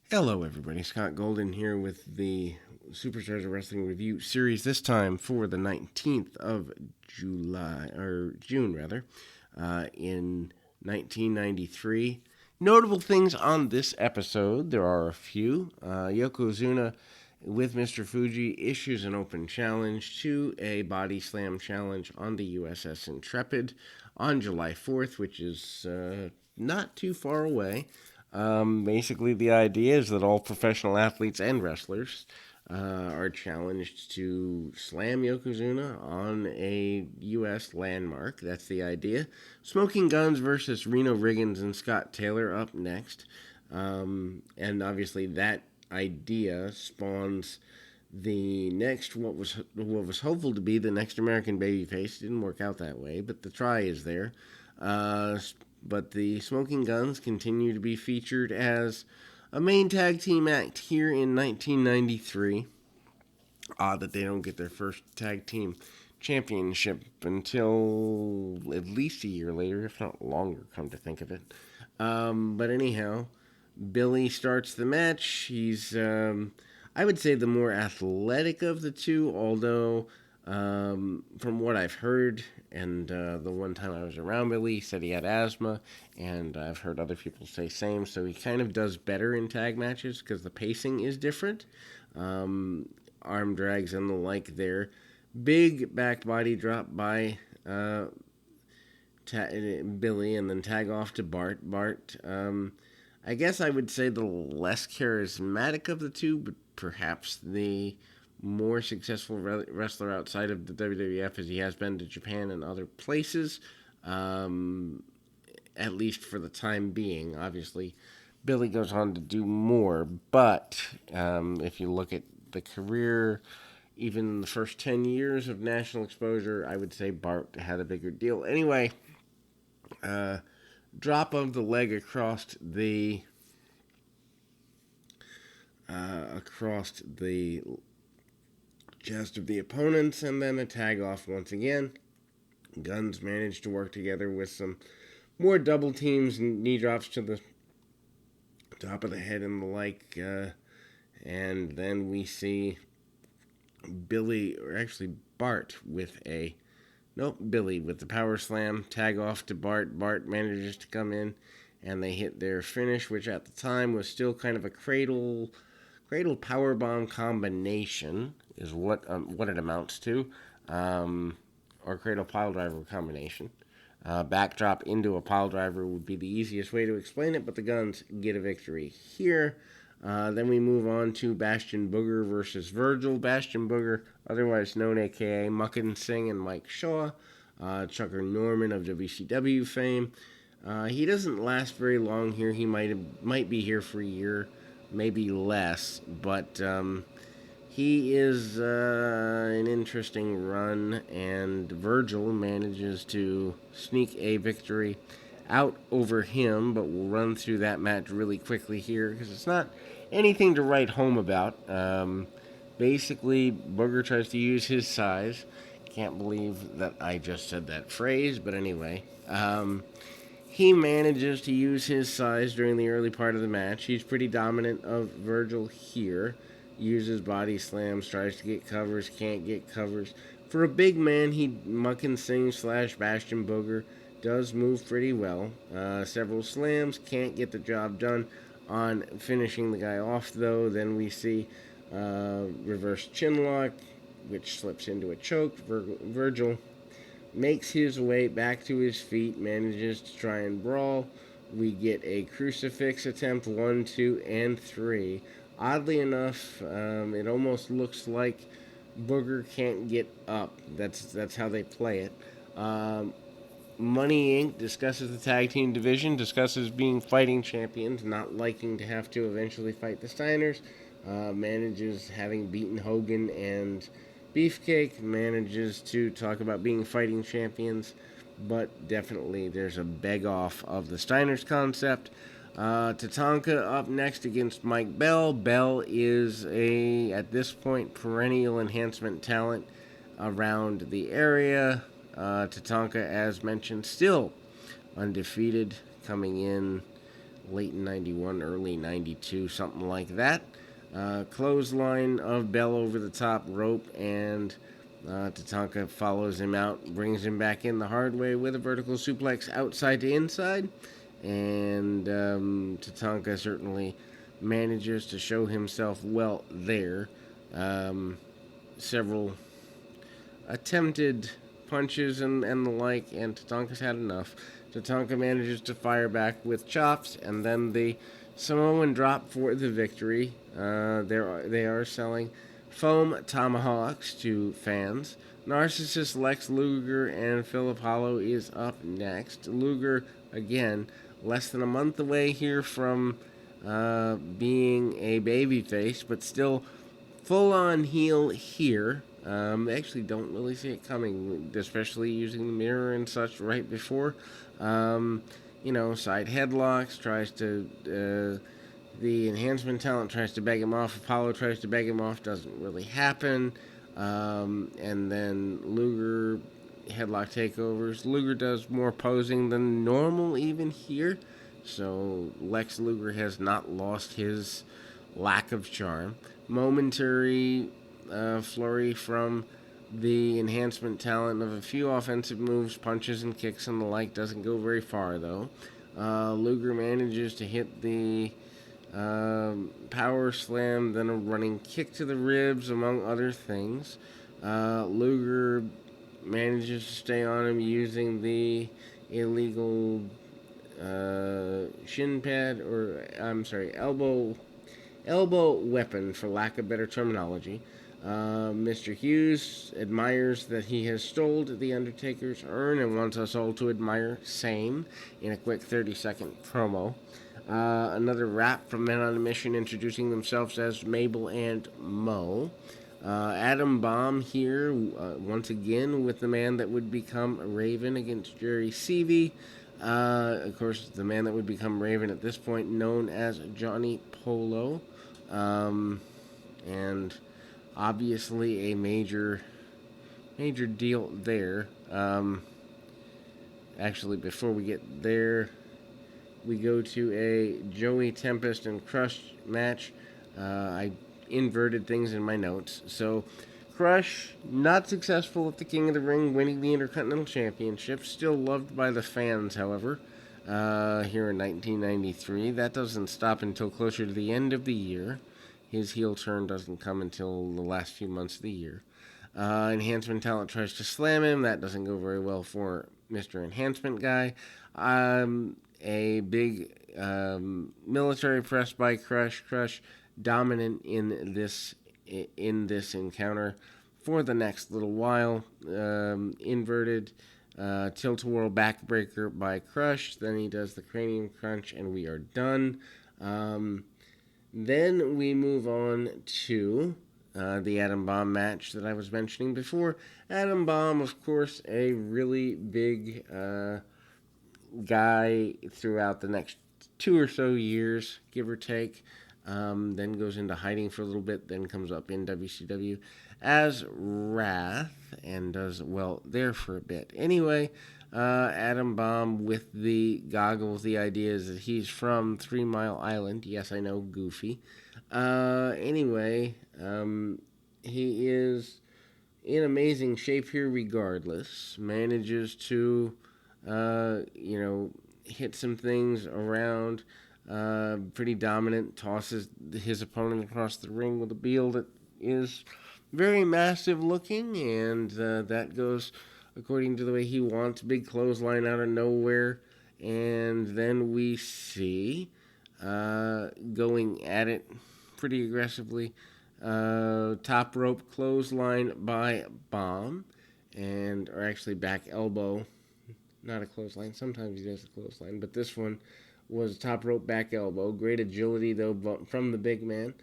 Hello, everybody. Scott Golden here with the Superstars of Wrestling Review series. This time for the 19th of June, in 1993. Notable things on this episode. There are a few. Yokozuna with Mr. Fuji issues an open challenge to a body slam challenge on the USS Intrepid on July 4th, which is not too far away. Basically, the idea is that all professional athletes and wrestlers are challenged to slam Yokozuna on a U.S. landmark. That's the idea. Smoking Guns versus Reno Riggins and Scott Taylor up next. And obviously, that idea spawns the next what was hopeful to be the next American babyface. Didn't work out that way, but the try is there. But the Smoking Guns continue to be featured as a main tag team act here in 1993. Odd that they don't get their first tag team championship until at least a year later, if not longer, come to think of it. But anyhow, Billy starts the match. He's, I would say, the more athletic of the two, although from what I've heard, and the one time I was around Billy, he said he had asthma, and I've heard other people say same. So he kind of does better in tag matches because the pacing is different. Arm drags and the like there. Big back body drop by Billy, and then tag off to Bart. I guess I would say the less charismatic of the two, but perhaps the more successful wrestler outside of the WWF as he has been to Japan and other places, at least for the time being. Obviously, Billy goes on to do more, but if you look at the career, even the first 10 years of national exposure, I would say Bart had a bigger deal. Anyway, drop of the leg across the chest of the opponents, and then a tag off once again. Guns managed to work together with some more double teams and knee drops to the top of the head and the like. And then we see Bart with Billy with the power slam, tag off to Bart. Bart manages to come in, and they hit their finish, which at the time was still kind of a cradle powerbomb combination, is what it amounts to, or cradle pile driver combination. Backdrop into a pile driver would be the easiest way to explain it, but the Guns get a victory here. Then we move on to Bastion Booger versus Virgil. Bastion Booger, otherwise known aka Muckin Singh and Mike Shaw, Chucker Norman of WCW fame. He doesn't last very long here. He might be here for a year, maybe less, but he is an interesting run, and Virgil manages to sneak a victory out over him, but we'll run through that match really quickly here because it's not anything to write home about. Basically, Booger tries to use his size. Can't believe that I just said that phrase, but anyway. He manages to use his size during the early part of the match. He's pretty dominant of Virgil here. Uses body slams, tries to get covers, can't get covers. For a big man, he Muckin Singh / Bastion Booger does move pretty well. Several slams, can't get the job done on finishing the guy off, though. Then we see reverse chinlock, which slips into a choke. Virgil makes his way back to his feet, manages to try and brawl. We get a crucifix attempt, 1, 2, and 3. Oddly enough, it almost looks like Booger can't get up. That's how they play it. Money Inc. discusses the tag team division, discusses being fighting champions, not liking to have to eventually fight the Steiners. Manages having beaten Hogan and Beefcake, manages to talk about being fighting champions, but definitely there's a beg off of the Steiners concept. Tatanka up next against Mike Bell. Bell is at this point, perennial enhancement talent around the area. Tatanka, as mentioned, still undefeated, coming in late 91, early 92, something like that. Clothesline of Bell over the top rope, and Tatanka follows him out, brings him back in the hard way with a vertical suplex outside to inside. And Tatanka certainly manages to show himself well there. Several attempted punches and the like, and Tatanka's had enough. Tatanka manages to fire back with chops, and then the Samoan drop for the victory. They are selling foam tomahawks to fans. Narcissist Lex Luger and Phil Apollo is up next. Luger, again, less than a month away here from being a babyface, but still full on heel here. Actually, don't really see it coming, especially using the mirror and such right before. Side headlocks, tries to. The enhancement talent tries to beg him off. Apollo tries to beg him off, doesn't really happen. And then Luger headlock takeovers. Luger does more posing than normal even here. So Lex Luger has not lost his lack of charm. Momentary flurry from the enhancement talent of a few offensive moves, punches and kicks and the like. Doesn't go very far though. Luger manages to hit the power slam, then a running kick to the ribs, among other things. Luger manages to stay on him using the illegal shin pad, or I'm sorry, elbow weapon, for lack of better terminology. Mr. Hughes admires that he has stole The Undertaker's urn and wants us all to admire same in a quick 30-second promo. Another rap from Men on a Mission introducing themselves as Mabel and Mo. Adam Bomb here, once again, with the man that would become Raven against Jerry Seavey. Of course, the man that would become Raven at this point, known as Johnny Polo. And obviously a major deal there. Actually, before we get there, we go to a Joey Tempest and Crush match. I inverted things in my notes. So, Crush, not successful at the King of the Ring, winning the Intercontinental Championship. Still loved by the fans, however, here in 1993. That doesn't stop until closer to the end of the year. His heel turn doesn't come until the last few months of the year. Enhancement talent tries to slam him. That doesn't go very well for Mr. Enhancement Guy. A big military press by Crush. Crush dominant in this encounter for the next little while. Inverted tilt-a-whirl backbreaker by Crush. Then he does the cranium crunch, and we are done. Then we move on to the Adam Bomb match that I was mentioning before. Adam Bomb, of course, a really big guy throughout the next 2 or so years, give or take. Then goes into hiding for a little bit, then comes up in WCW as Wrath and does well there for a bit. Anyway, Adam Bomb with the goggles, the idea is that he's from 3 Mile Island. Yes, I know, goofy. Anyway, he is in amazing shape here regardless. Manages to, hit some things around. Pretty dominant. Tosses his opponent across the ring with a Beal that is very massive looking, and that goes according to the way he wants. Big clothesline out of nowhere, and then we see going at it pretty aggressively. Top rope clothesline by Bomb, or actually back elbow. Not a clothesline. Sometimes he does a clothesline, but this one was top rope back elbow. Great agility, though, from the big man.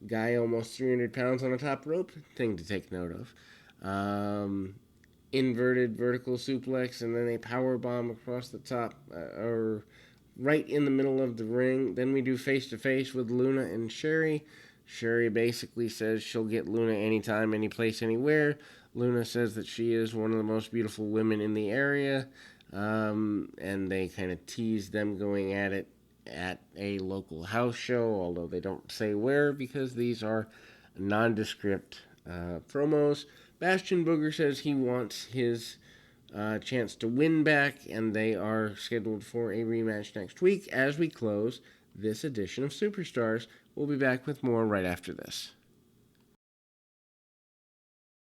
Guy almost 300 pounds on a top rope. Thing to take note of. Inverted vertical suplex, and then a power bomb across the top, or right in the middle of the ring. Then we do face-to-face with Luna and Sherry. Sherry basically says she'll get Luna anytime, any place, anywhere. Luna says that she is one of the most beautiful women in the area. And they kind of tease them going at it at a local house show, although they don't say where because these are nondescript promos. Bastion Booger says he wants his chance to win back, and they are scheduled for a rematch next week as we close this edition of Superstars. We'll be back with more right after this.